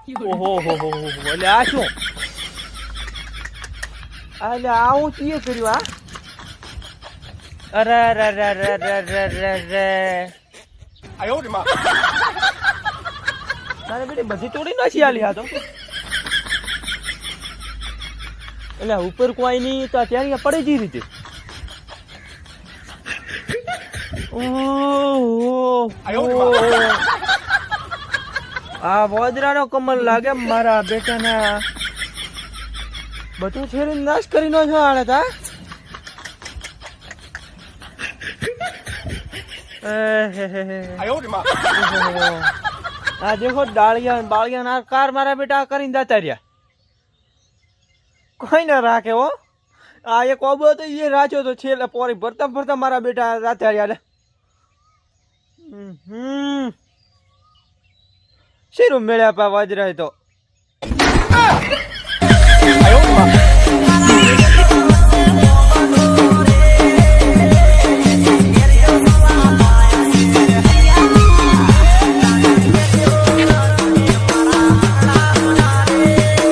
ઓહો હો હો હો એટલે આ શું એટલે આ હું ચીએ કર્યું આ અરે અરે અરે અરે અરે અરે અરે તારે બેટી બધી તોડી નાખી આલી આ તો એટલે ઉપર કોઈ નહીં તો અત્યારે પડી જઈ રીતે આ વોદરાનો કમલ લાગે મારા બેટાના બધું છેડી નાશ કરી નો છો આને તા આ દેખો ડાળિયા બાળિયા ના કાર મારા બેટા કરીને જતા રહ્યા કોઈ ના રાખે હો આ એક ઓબો તો એ રાખ્યો તો છેલ્લે પોરી ભરતા ભરતા મારા બેટા જતા રહ્યા શેરું મેળ્યા પા વાજરાય તો